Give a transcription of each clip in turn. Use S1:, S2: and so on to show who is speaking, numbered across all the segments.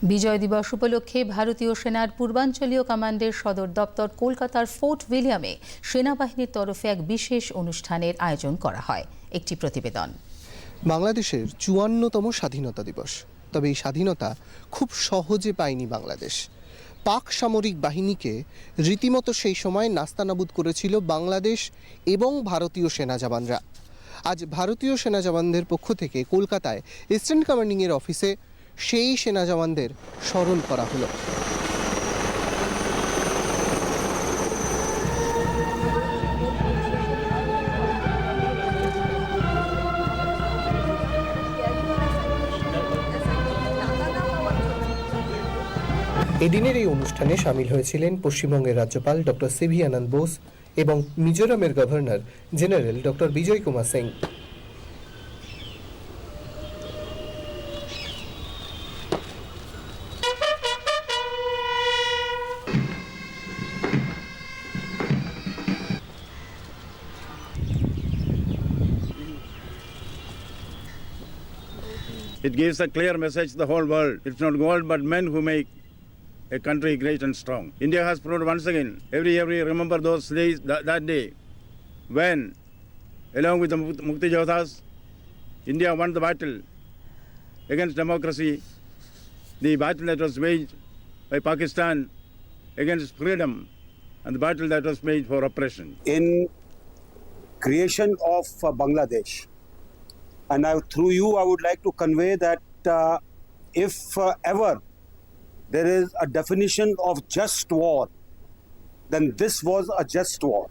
S1: বিজয় দিবস উপলক্ষে ভারতীয় সেনার পূর্বাঞ্চলীয় কমান্ডের সদর দপ্তর কলকাতার ফোর্ট উইলিয়ামে সেনাবাহিনীর তরফে এক বিশেষ অনুষ্ঠানের আয়োজন করা হয়। একটি প্রতিবেদন।
S2: বাংলাদেশের ৫৪তম স্বাধীনতা দিবস। তবে এই স্বাধীনতা খুব সহজে পায়নি বাংলাদেশ। পাক সামরিক বাহিনীকে রীতিমতো সেই সময় নাস্তানাবুদ করেছিল বাংলাদেশ এবং ভারতীয় সেনা জওয়ানরা। আজ ভারতীয় সেনা জওয়ানদের পক্ষ থেকে কলকাতায় ইস্টার্ন কমান্ডিংয়ের অফিসে সেই সেনা জওয়ানদের স্মরণ করা হলো। এদিনের এই অনুষ্ঠানে সামিল হয়েছিলেন পশ্চিমবঙ্গের রাজ্যপাল ডক্টর সিভি আনন্দ বোস এবং মিজোরামের governor general doctor Bijay Kumar Singh.
S3: It gives a clear message to the whole world. It's not gold but men who make a country great and strong. India has proved once again, every remember those days, that day, when, along with the Mukti Yoddhas, India won the battle against democracy, the battle that was waged by Pakistan against freedom, and the battle that was made for oppression.
S4: In creation of Bangladesh, and through you, I would like to convey that if ever there is a definition of just war, then this was a just war.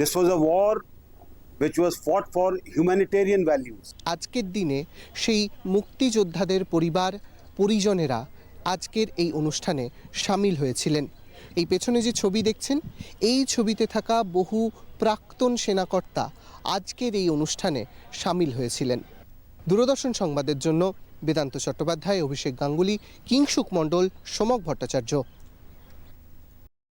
S4: This was a war which was fought for humanitarian values.
S2: আজকের দিনে সেই মুক্তিযোদ্ধাদের পরিজনেরা আজকের এই অনুষ্ঠানে সামিল হয়েছিলেন। এই পেছনে যে ছবি দেখছেন, এই ছবিতে থাকা বহু প্রাক্তন সেনাকর্তা আজকের এই অনুষ্ঠানে সামিল হয়েছিলেন। দূরদর্শন সংবাদের জন্য বেদান্ত চট্টোপাধ্যায়, অভিষেক গাঙ্গুলি, কিংসুক মণ্ডল, সোমক ভট্টাচার্য।